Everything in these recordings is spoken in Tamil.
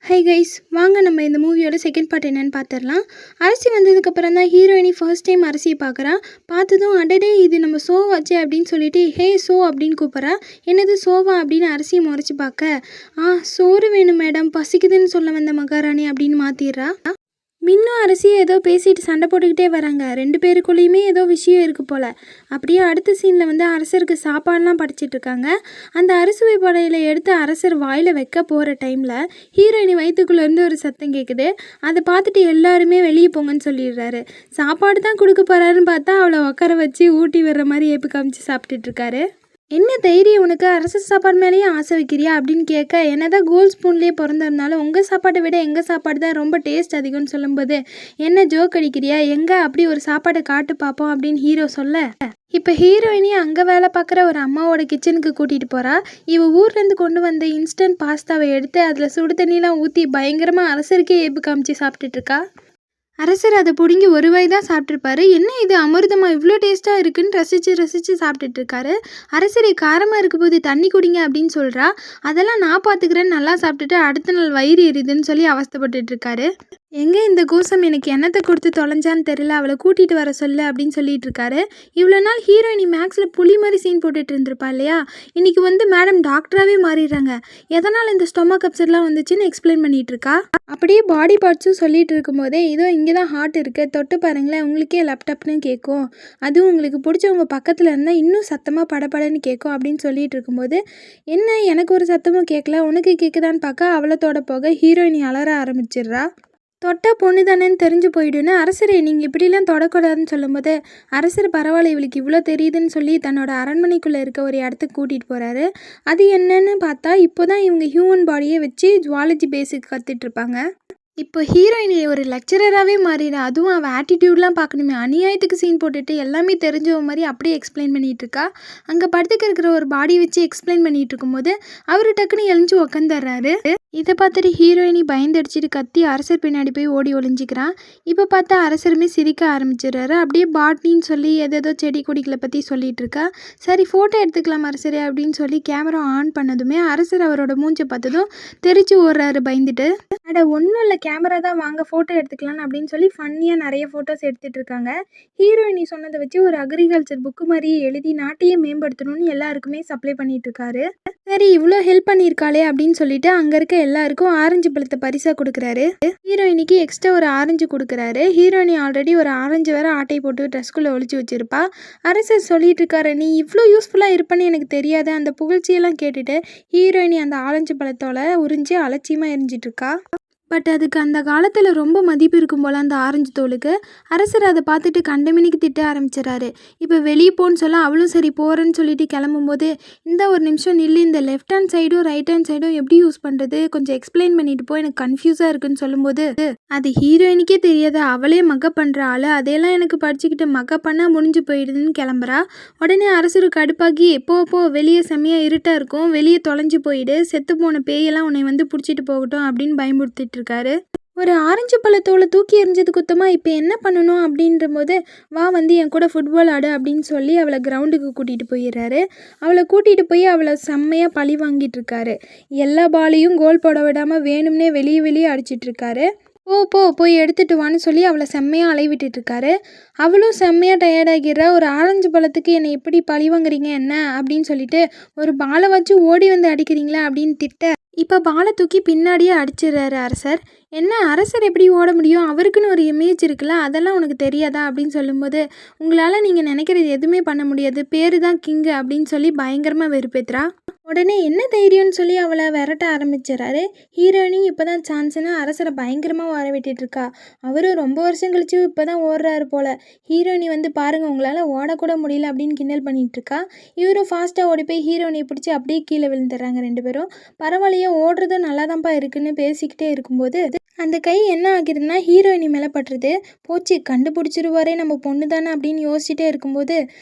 ஹை கைஸ், வாங்க நம்ம இந்த மூவியோட செகண்ட் பார்ட் என்னன்னு பார்த்துடலாம். அரசி வந்ததுக்கப்புறம் தான் ஹீரோயினி ஃபர்ஸ்ட் டைம் அரசியை பார்க்குறா. பார்த்ததும் அடடே இது நம்ம சோவாச்சே அப்படின்னு சொல்லிட்டு ஹே சோ அப்படின்னு கூப்பிட்றா. என்னது சோவா அப்படின்னு அரசியை முறைச்சி பார்க்க, சோறு வேணும் மேடம், பசிக்குதுன்னு சொல்ல வந்த மகாராணி அப்படின்னு மாற்றிடுறா. மின்னும் அரசியை ஏதோ பேசிட்டு சண்டை போட்டுக்கிட்டே வராங்க. ரெண்டு பேருக்குள்ளேயுமே ஏதோ விஷயம் இருக்குது போல். அப்படியே அடுத்த சீனில் வந்து அரசருக்கு சாப்பாடெலாம் படைச்சிட்ருக்காங்க. அந்த அறுசுவை படையில் எடுத்து அரசர் வாயில் வைக்க போகிற டைமில் ஹீரோயினி வயிற்றுக்குள்ளேருந்து ஒரு சத்தம் கேட்குது. அதை பார்த்துட்டு எல்லாருமே வெளியே போங்கன்னு சொல்லிடுறாரு. சாப்பாடு தான் கொடுக்க போகிறாருன்னு பார்த்தா அவளை உட்கார வச்சு ஊட்டி வர்ற மாதிரி ஏப்பு காமிச்சு சாப்பிட்டுட்ருக்காரு. என்ன தைரியம் உனக்கு, அரச சாப்பாடு மேலேயும் ஆசை வைக்கிறியா அப்படின்னு கேட்க, என்னதான் கோல்ட் ஸ்பூன்லேயே பிறந்திருந்தாலும் உங்கள் சாப்பாட்டை விட எங்கள் சாப்பாடு தான் ரொம்ப டேஸ்ட் அதிகம்னு சொல்லும்போது, என்ன ஜோக் அடிக்கிறியா, எங்கே அப்படி ஒரு சாப்பாடை காட்டு பார்ப்போம் அப்படின்னு ஹீரோ சொல்ல, இப்போ ஹீரோயினி அங்கே வேலை பார்க்குற ஒரு அம்மாவோட கிச்சனுக்கு கூட்டிகிட்டு போகிறா. இவள் ஊர்லேருந்து கொண்டு வந்த இன்ஸ்டன்ட் பாஸ்தாவை எடுத்து அதில் சுடு தண்ணிலாம் ஊற்றி பயங்கரமாக அரசருக்கே ஏப்பு காமிச்சு சாப்பிட்டுட்ருக்கா. அரசர் அதை பிடுங்கி ஒரு வாய் தான் சாப்பிட்ருப்பாரு. என்ன இது அமிர்தமாக இவ்வளோ டேஸ்ட்டாக இருக்குன்னு ரசித்து சாப்பிட்டுட்ருக்காரு. அரசரை காரமாக இருக்க போது தண்ணி குடிங்க அப்படின்னு சொல்கிறா. அதெல்லாம் நான் பார்த்துக்கிறேன்னு நல்லா சாப்பிட்டுட்டு அடுத்த நாள் வயிறு எரியுதுன்னு சொல்லி அவஸ்தைப்பட்டுட்ருக்காரு. எங்கே இந்த கோசம் எனக்கு என்னத்தை கொடுத்து தொலைஞ்சான்னு தெரியல, அவளை கூட்டிகிட்டு வர சொல்லு அப்படின்னு சொல்லிட்டு இருக்காரு. இவ்வளோ நாள் ஹீரோயினி மேக்ஸில் புலி மாதிரி சீன் போட்டுட்டு இருந்திருப்பா இல்லையா, இன்றைக்கி வந்து மேடம் டாக்டராகவே மாறிடுறாங்க. எதனால் இந்த ஸ்டொமக் அப்செட்லாம் வந்துச்சுன்னு எக்ஸ்பிளைன் பண்ணிகிட்டு இருக்கா. அப்படியே பாடி பார்ட்ஸும் சொல்லிட்டு இருக்கும்போதே இதோ இங்கே தான் ஹார்ட் இருக்குது, தொட்டு பாருங்களேன் உங்களுக்கே லேப்டாப்னு கேட்கும், அதுவும் உங்களுக்கு பிடிச்சவங்க பக்கத்தில் இருந்தால் இன்னும் சத்தமாக படப்படன்னு கேட்கும் அப்படின்னு சொல்லிட்டு இருக்கும்போது, என்ன எனக்கு ஒரு சத்தமும் கேட்கல உனக்கு கேட்குதான்னு பார்க்க அவளத்தோட போக ஹீரோயினி அலற ஆரம்பிச்சிடுறா. தொட்டா பொண்ணு தானேன்னு தெரிஞ்சு போயிடுன்னு அரசரை நீங்கள் இப்படிலாம் தொடக்கூடாதுன்னு சொல்லும்போது, அரசர் பரவாயில்ல இவளுக்கு இவ்வளோ தெரியுதுன்னு சொல்லி தன்னோட அரண்மனைக்குள்ளே இருக்க ஒரு இடத்துக்கு கூட்டிகிட்டு போகிறாரு. அது என்னன்னு பார்த்தா இப்போ தான் இவங்க ஹியூமன் பாடியை வச்சு ஜுவாலஜி பேஸுக்கு கற்றுட்ருப்பாங்க. இப்போ ஹீரோயினி ஒரு லெக்சரராகவே மாறிடா. அதுவும் அவள் ஆட்டிடியூட்லாம் பார்க்கணுமே, அநியாயத்துக்கு சீன் போட்டுட்டு எல்லாமே தெரிஞ்சவ மாதிரி அப்படியே எக்ஸ்பிளைன் பண்ணிகிட்ருக்கா. அங்கே படுத்துக்க இருக்கிற ஒரு பாடி வச்சு எக்ஸ்பிளைன் பண்ணிகிட்டு இருக்கும்போது அவர் டக்குன்னு எழுந்து உக்காந்துடுறாரு. இதை பார்த்துட்டு ஹீரோயினி பயந்தடிச்சிட்டு கத்தி அரசர் பின்னாடி போய் ஓடி ஒளிஞ்சிக்கிறான். இப்போ பார்த்தா அரசருமே சிரிக்க ஆரம்பிச்சிடுறாரு. அப்படியே பாட்னின்னு சொல்லி ஏதேதோ செடி கொடிகளை பற்றி சொல்லிட்டு இருக்கா. சரி ஃபோட்டோ எடுத்துக்கலாம் அரசரே அப்படின்னு சொல்லி கேமரா ஆன் பண்ணதுமே அரசர் அவரோட மூஞ்சை பார்த்ததும் தெரிச்சு ஓடுறாரு பயந்துட்டு. அட ஒன்றும் இல்லை, கேமரா தான், வாங்க ஃபோட்டோ எடுத்துக்கலான்னு அப்படின்னு சொல்லி ஃபன்னியாக நிறைய ஃபோட்டோஸ் எடுத்துகிட்டு இருக்காங்க. ஹீரோயினி சொன்னதை வச்சு ஒரு அக்ரிகல்ச்சர் புக்கு மாதிரியே எழுதி நாட்டையே மேம்படுத்தணும்னு எல்லாருக்குமே சப்ளை பண்ணிட்டு இருக்காரு. சரி இவ்வளோ ஹெல்ப் பண்ணியிருக்காளே அப்படின்னு சொல்லிட்டு அங்கே இருக்க எல்லாருக்கும் ஆரஞ்சு பழத்தை பரிசாக கொடுக்குறாரு. ஹீரோயினிக்கு எக்ஸ்ட்ரா ஒரு ஆரஞ்சு கொடுக்குறாரு. ஹீரோயினி ஆல்ரெடி ஒரு ஆரஞ்சு வேற ஆட்டை போட்டு ட்ரெஸ்குள்ளே ஒழிச்சு வச்சிருப்பா. அரசர் சொல்லிட்டு இருக்காரு, நீ இவ்வளோ யூஸ்ஃபுல்லாக இருப்பேன்னு எனக்கு தெரியாது. அந்த புகழ்ச்சியெல்லாம் கேட்டுட்டு ஹீரோயினி அந்த ஆரஞ்சு பழத்தோட உறிஞ்சி அலட்சியமாக எரிஞ்சிட்டு இருக்கா. பட் அதுக்கு அந்த காலத்தில் ரொம்ப மதிப்பு இருக்கும் போல் அந்த ஆரஞ்சு தோலுக்கு. அரசர் அதை பார்த்துட்டு கண்டமினிக்கு திட்ட ஆரம்பிச்சிடறாரு. இப்போ வெளியே போன்னு சொல்ல அவளும் சரி போகிறேன்னு சொல்லிட்டு கிளம்பும்போது, இந்த ஒரு நிமிஷம் நில்லு, இந்த லெஃப்ட் ஹேண்ட் சைடும் ரைட் ஹேண்ட் சைடும் எப்படி யூஸ் பண்ணுறது, கொஞ்சம் எக்ஸ்பிளைன் பண்ணிட்டு போ, எனக்கு கன்ஃபியூஸாக இருக்குன்னு சொல்லும்போது, அது ஹீரோயினிக்கே தெரியாத அவளே மக்கப் பண்ணுற ஆள், அதையெல்லாம் எனக்கு படிச்சுக்கிட்டு மக்கப் பண்ணால் முடிஞ்சு போயிடுதுன்னு கிளம்புறா. உடனே அரசரு கடுப்பாகி, போ வெளியே செம்மையாக இருட்டாக இருக்கும், வெளியே தொலைஞ்சு போயிடு, செத்து போன பேயெல்லாம் உன்னை வந்து பிடிச்சிட்டு போகட்டும் அப்படின்னு பயமுறுத்திட்டு இருக்காரு. ஒரு ஆரஞ்சு பழத்தோலை தூக்கி எறிஞ்சது குத்தமாக இப்போ என்ன பண்ணணும் அப்படின்ற போது, வா வந்து என் கூட ஃபுட்பால் ஆடு அப்படின்னு சொல்லி அவளை கிரவுண்டுக்கு கூட்டிகிட்டு போயிடுறாரு. அவளை கூட்டிகிட்டு போய் அவளை செம்மையாக பழி வாங்கிட்டு இருக்காரு. எல்லா பாலையும் கோல் போட விடாமல் வேணும்னே வெளியே அடிச்சிட்ருக்காரு. போய் எடுத்துகிட்டு வான்னு சொல்லி அவளை செம்மையாக அலைவிட்டு இருக்காரு. அவளும் செம்மையாக டயர்டாகிடுறா. ஒரு ஆரஞ்சு பழத்துக்கு என்னை எப்படி பழி வாங்குறீங்க என்ன அப்படின்னு சொல்லிட்டு, ஒரு பாலை வச்சு ஓடி வந்து அடிக்கிறீங்களா அப்படின்னு திட்ட, இப்போ பாலை தூக்கி பின்னாடியே அடிச்சிடுறாரு அரசர். என்ன அரசர் எப்படி ஓட முடியும், அவருக்குன்னு ஒரு இமேஜ் இருக்குல்ல, அதெல்லாம் உனக்கு தெரியாதா அப்படின்னு சொல்லும்போது, உங்களால் நீங்கள் நினைக்கிறது எதுவுமே பண்ண முடியாது, பேரு தான் கிங்கு அப்படின்னு சொல்லி பயங்கரமாக வெறுப்பேத்துறா. உடனே என்ன தைரியம்னு சொல்லி அவளை விரட்ட ஆரம்பிச்சிடறாரு. ஹீரோயினி இப்போ தான் சான்ஸ்னு அரசரை பயங்கரமாக வர விட்டுட்ருக்கா. அவரும் ரொம்ப வருஷம் கழிச்சு இப்போ தான் ஓடுறாரு போல். ஹீரோயினி வந்து பாருங்கள் உங்களால் ஓடக்கூட முடியல அப்படின்னு கிண்டல் பண்ணிகிட்ருக்கா. இவரும் ஃபாஸ்ட்டாக ஓடி போய் ஹீரோயினியை பிடிச்சி அப்படியே கீழே விழுந்துடுறாங்க ரெண்டு பேரும். பரவாயில்லையே ஓடுறதும் நல்லா தான்ப்பா இருக்குன்னு பேசிக்கிட்டே இருக்கும்போது அந்த கை என்ன ஆகிடுதுன்னா ஹீரோயினி மேலே பட்டுருது. போச்சு கண்டுபிடிச்சிருவாரே நம்ம பொண்ணு தானே அப்படின்னு யோசிச்சுட்டே இருக்கும்போது,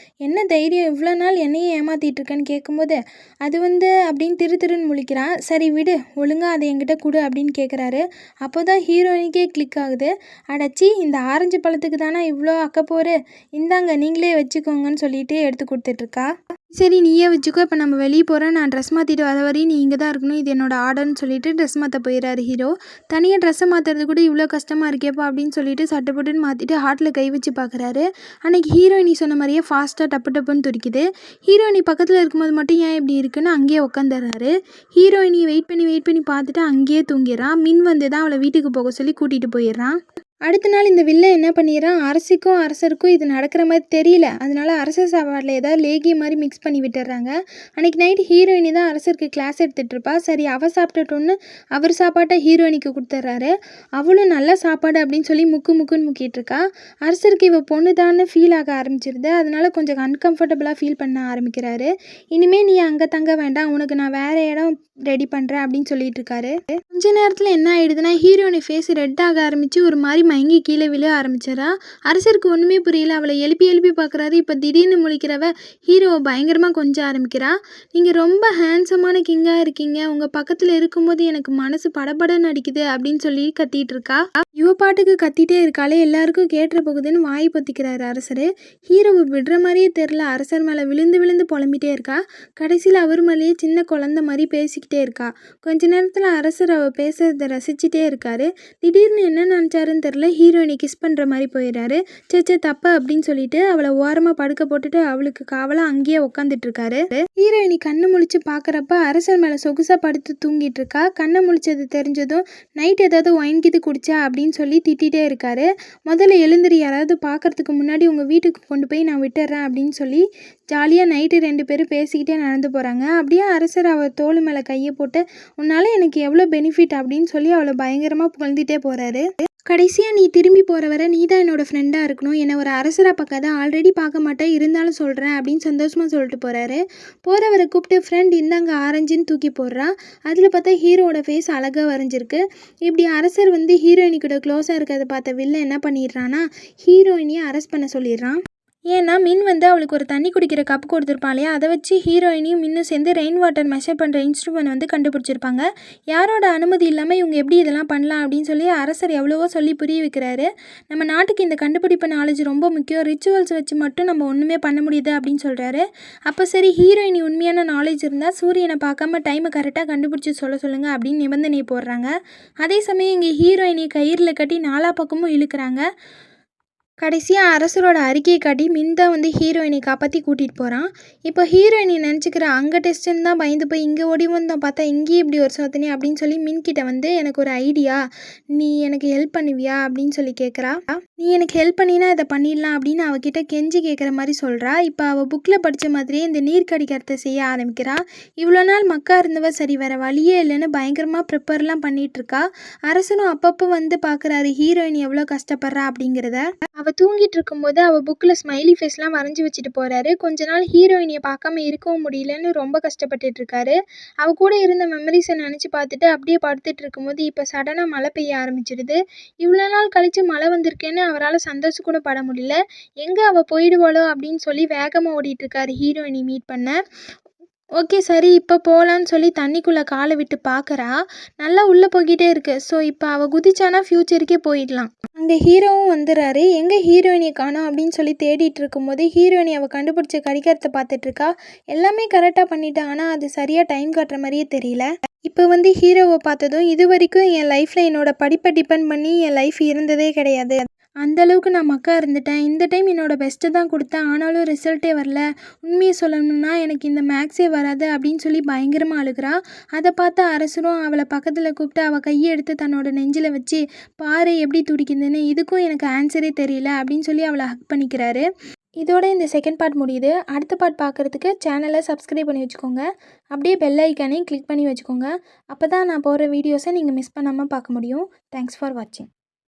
என்ன தைரியம் இவ்வளோ நாள் என்னையே ஏமாற்றிட்டு இருக்கேன்னு கேட்கும்போது, அது வந்து அப்படின்னு திருன்னு முழிக்கிறான். சரி விடு, ஒழுங்காக அதை என்கிட்ட கொடு அப்படின்னு கேட்குறாரு. அப்போ தான் ஹீரோயினிக்கே கிளிக் ஆகுது. அடச்சி இந்த ஆரஞ்சு பழத்துக்கு தானே இவ்வளோ அக்கப்போரு, இந்தாங்க நீங்களே வச்சுக்கோங்கன்னு சொல்லிட்டு எடுத்து கொடுத்துட்ருக்கா. சரி நீயே வச்சுக்கோ, இப்போ நம்ம வெளியே போகிறோம், நான் ட்ரெஸ் மாற்றிட்டு வர வரையும் நீ இங்கே தான் இருக்கணும், இது என்னோட ஆர்டர்னு சொல்லிட்டு ட்ரெஸ் மாற்ற போயிடுறாரு ஹீரோ. தனியாக ட்ரெஸ்ஸை மாற்றுறது கூட இவ்வளோ கஷ்டமாக இருக்கேப்பா அப்படின்னு சொல்லிட்டு சட்டு புட்டுன்னு மாற்றிட்டு ஹார்ட்டில் கை வச்சு பார்க்குறாரு. அன்றைக்கி ஹீரோயினி சொன்ன மாதிரியே ஃபாஸ்ட்டாக டப்பு டப்புன்னு துடிக்குது. ஹீரோயினி பக்கத்தில் இருக்கும்போது மட்டும் ஏன் இப்படி இருக்குன்னு அங்கேயே உட்காந்துடுறாரு. ஹீரோயினி வெயிட் பண்ணி பார்த்துட்டு அங்கேயே தூங்கிடுறான். மின் வந்து தான் அவளை வீட்டுக்கு போக சொல்லி கூட்டிகிட்டு போயிடுறான். அடுத்த நாள் இந்த வில்லன் என்ன பண்ணிடுறான், அரசருக்கும் இது நடக்கிற மாதிரி தெரியல. அதனால அரசர் சாப்பாட்டில் ஏதாவது லேகி மாதிரி மிக்ஸ் பண்ணி விட்டுறாங்க. அன்றைக்கி நைட்டு ஹீரோயினி தான் அரசருக்கு கிளாஸ் எடுத்துகிட்ருப்பா. சரி அவள் சாப்பிட்டுட்டோன்னு அவர் சாப்பாட்டை ஹீரோயினிக்கு கொடுத்துட்றாரு. அவளும் நல்ல சாப்பாடு அப்படின்னு சொல்லி முக்குன்னு முக்கிட்டுருக்கா. அரசருக்கு இவள் பொண்ணு தான்னு ஃபீல் ஆக ஆரம்பிச்சிருது. அதனால கொஞ்சம் அன்கம்ஃபர்டபுளாக ஃபீல் பண்ண ஆரம்பிக்கிறாரு. இனிமேல் நீ அங்கே தங்க வேண்டாம், உனக்கு நான் வேறு இடம் ரெடி பண்ணுறேன் அப்படின்னு சொல்லிட்டு இருக்காரு. கொஞ்ச நேரத்தில் என்ன ஆகிடுதுன்னா ஹீரோயினி ஃபேஸ் ரெட் ஆக ஆரம்பித்து ஒரு மாதிரி மயங்கி கீழே விழ ஆரம்பிச்சிடறா. அரசருக்கு ஒன்றுமே புரியல. அவளை எழுப்பி பார்க்குறாரு. இப்போ திடீர்னு முழிக்கிறவ ஹீரோவை பயங்கரமாக கொஞ்ச ஆரம்பிக்கிறா. நீங்கள் ரொம்ப ஹேண்ட்ஸமான கிங்காக இருக்கீங்க, உங்கள் பக்கத்தில் இருக்கும்போது எனக்கு மனசு படபடன்னு அடிக்குது அப்படின்னு சொல்லி கத்திட்டு இருக்கா. இவ பாட்டுக்கு கத்திட்டே இருக்காளே, எல்லாருக்கும் கேட்டுற போகுதுன்னு வாய் பொத்திக்கிறாரு அரசர். ஹீரோவை விடுற மாதிரியே தெரில. அரசர் மேலே விழுந்து புலம்பிட்டே இருக்கா. கடைசியில் அவர் மேலேயே சின்ன குழந்த மாதிரி பேசிக்கிட்டே இருக்கா. கொஞ்ச நேரத்தில் அரசர் அவள் பேசுறதை ரசிச்சுட்டே இருக்காரு. திடீர்னு என்ன நினச்சாருன்னு தெரில, ஹீரோயினை கிஸ் பண்ணுற மாதிரி போயிடுறாரு. சே தப்பு அப்படின்னு சொல்லிட்டு அவளை ஓரமாக படுக்க போட்டுட்டு அவளுக்கு காவலாக அங்கேயே உட்காந்துட்டு இருக்காரு. ஹீரோயினி கண்ணு முழிச்சு பார்க்குறப்ப அரசர் மேலே சொகுசாக படுத்து தூங்கிட்டு இருக்கா. கண்ணை முழிச்சது தெரிஞ்சதும் நைட் ஏதாவது ஒயின் கிது குடிச்சா அப்படின்னு சொல்லி திட்டிகிட்டே இருக்காரு. முதல்ல எழுந்திரி, யாராவது பார்க்குறதுக்கு முன்னாடி உங்கள் வீட்டுக்கு கொண்டு போய் நான் விட்டுறேன் அப்படின்னு சொல்லி ஜாலியாக நைட்டு 2 பேரும் பேசிக்கிட்டே நடந்து போகிறாங்க. அப்படியே அரசர் அவள் தோள் மேலே கையை போட்டு உன்னால் எனக்கு எவ்வளோ பெனிஃபிட் அப்படின்னு சொல்லி அவளை பயங்கரமாக புகழ்ந்துட்டே போகிறாரு. கடைசியாக நீ திரும்பி போகிற வரை நீ தான் என்னோடய ஃப்ரெண்டாக இருக்கணும், என்னை ஒரு அரசராக பார்க்காத, ஆல்ரெடி பார்க்க மாட்டேன் இருந்தாலும் சொல்கிறேன் அப்படின்னு சந்தோஷமாக சொல்லிட்டு போகிறாரு. போகிறவரை கூப்பிட்டு ஃப்ரெண்ட் இந்தாங்க ஆரஞ்சுன்னு தூக்கி போடுறா. அதில் பார்த்தா ஹீரோட ஃபேஸ் அழகாக வரைஞ்சிருக்கு. இப்படி அரசர் வந்து ஹீரோயினி கூட க்ளோஸாக இருக்கிறத பார்த்த வில்ல என்ன பண்ணிடுறான்னா ஹீரோயினியை அரெஸ்ட் பண்ண சொல்லிடுறான். ஏன்னா மின் வந்து அவளுக்கு ஒரு தண்ணி குடிக்கிற கப் கொடுத்துருப்பான் இல்லையா, அதை வச்சு ஹீரோயினியும் மின்னும் சேர்ந்து ரெயின் வாட்டர் மெஷர் பண்ணுற இன்ஸ்ட்ருமெண்ட் வந்து கண்டுபிடிச்சிருப்பாங்க. யாரோட அனுமதி இல்லாமல் இவங்க எப்படி இதெல்லாம் பண்ணலாம் அப்படின்னு சொல்லி அரசர் எவ்வளவோ சொல்லி புரிய வைக்கிறாரு. நம்ம நாட்டுக்கு இந்த கண்டுபிடிப்பு நாலேஜ் ரொம்ப முக்கியம், ரிச்சுவல்ஸ் வச்சு மட்டும் நம்ம ஒன்றுமே பண்ண முடியுது அப்படின்னு சொல்கிறாரு. அப்போ சரி ஹீரோயினி உண்மையான நாலேஜ் இருந்தால் சூரியனை பார்க்காம டைமை கரெக்டாக கண்டுபிடிச்சி சொல்லுங்கள் அப்படின்னு நிபந்தனை போடுறாங்க. அதே சமயம் இங்கே ஹீரோயினி கயிறில் கட்டி 4 பக்கமும் இழுக்கிறாங்க. கடைசியாக அரசரோட அறிக்கையை காட்டி மின் தான் வந்து ஹீரோயினை காப்பாற்றி கூட்டிகிட்டு போகிறான். இப்போ ஹீரோயினி நினச்சிக்கிற அங்கே டெஸ்ட்டுன்னு தான் பயந்து போய் இங்கே ஓடி வந்தோம், பார்த்தா இங்கேயும் இப்படி ஒரு சோதனை அப்படின்னு சொல்லி மின்கிட்ட வந்து எனக்கு ஒரு ஐடியா, நீ எனக்கு ஹெல்ப் பண்ணுவியா அப்படின்னு சொல்லி கேட்குறா. நீ எனக்கு ஹெல்ப் பண்ணினா இதை பண்ணிடலாம் அப்படின்னு அவகிட்ட கெஞ்சி கேட்குற மாதிரி சொல்கிறா. இப்போ அவள் புக்கில் படித்த மாதிரியே இந்த நீர் கடிக்கிறத செய்ய ஆரம்பிக்கிறா. இவ்வளோ நாள் மக்கா இருந்தவ சரி வேறு வழியே இல்லைன்னு பயங்கரமாக ப்ரிப்பேர்லாம் பண்ணிகிட்ருக்கா. அரசனும் அப்பப்போ வந்து பார்க்குறாரு ஹீரோயின் எவ்வளோ கஷ்டப்படுறா அப்படிங்கிறத. அவள் தூங்கிட்டு இருக்கும்போது அவள் புக்கில் ஸ்மைலி ஃபேஸ்லாம் வரைஞ்சி வச்சுட்டு போகிறாரு. கொஞ்ச நாள் ஹீரோயினியை பார்க்காம இருக்கவும் முடியலன்னு ரொம்ப கஷ்டப்பட்டுட்டு இருக்காரு. அவள் கூட இருந்த மெமரிஸை நினச்சி பார்த்துட்டு அப்படியே படுத்துட்டு இருக்கும்போது இப்போ சடனாக மழை பெய்ய ஆரம்பிச்சிடுது. இவ்வளோ நாள் கழித்து மழை வந்திருக்கேன்னு அவரால் சந்தோஷம் கூட பட முடியல. எங்கே அவள் போயிடுவாளோ அப்படின்னு சொல்லி வேகமாக ஓடிட்டுருக்காரு ஹீரோயினி மீட் பண்ண. ஓகே சரி இப்போ போகலான்னு சொல்லி தண்ணிக்குள்ளே காலை விட்டு பார்க்குறா. நல்லா உள்ளே போய்கிட்டே இருக்குது. ஸோ இப்போ அவள் குதிச்சானா ஃப்யூச்சருக்கே போயிடலாம். அங்கே ஹீரோவும் வந்துடுறாரு. எங்கே ஹீரோயினியை காணோம் அப்படின்னு சொல்லி தேடிட்டு இருக்கும்போது ஹீரோயினி அவள் கண்டுபிடிச்ச கடிகாரத்தை பார்த்துட்ருக்கா. எல்லாமே கரெக்டாக பண்ணிட்டா, ஆனால் அது சரியாக டைம் காட்டுற மாதிரியே தெரியல. இப்போ வந்து ஹீரோவை பார்த்ததும் இது வரைக்கும் என் லைஃப்பில் என்னோடய படிப்பை டிபெண்ட் பண்ணி என் லைஃப் இருந்ததே கிடையாது, அந்தளவுக்கு நான் மக்கா இருந்துட்டேன். இந்த டைம் என்னோடய பெஸ்ட்டு தான் கொடுத்தேன், ஆனாலும் ரிசல்ட்டே வரல. உண்மையை சொல்லணும்னா எனக்கு இந்த மேக்ஸே வராது அப்படின்னு சொல்லி பயங்கரமாக அழுகிறா. அதை பார்த்து அரசரும் அவளை பக்கத்தில் கூப்பிட்டு அவள் கையை எடுத்து தன்னோட நெஞ்சில் வச்சு பாரு எப்படி துடிக்குதுன்னு, இதுக்கும் எனக்கு ஆன்சரே தெரியல அப்படின்னு சொல்லி அவளை ஹக் பண்ணிக்கிறாரு. இதோட இந்த செகண்ட் பார்ட் முடியுது. அடுத்த பார்ட் பார்க்குறதுக்கு சேனலை சப்ஸ்கிரைப் பண்ணி வச்சுக்கோங்க. அப்படியே பெல் ஐக்கானையும் கிளிக் பண்ணி வச்சுக்கோங்க. அப்போ தான் நான் போடுற வீடியோஸை நீங்கள் மிஸ் பண்ணாமல் பார்க்க முடியும். தேங்க்ஸ் ஃபார் வாட்சிங்.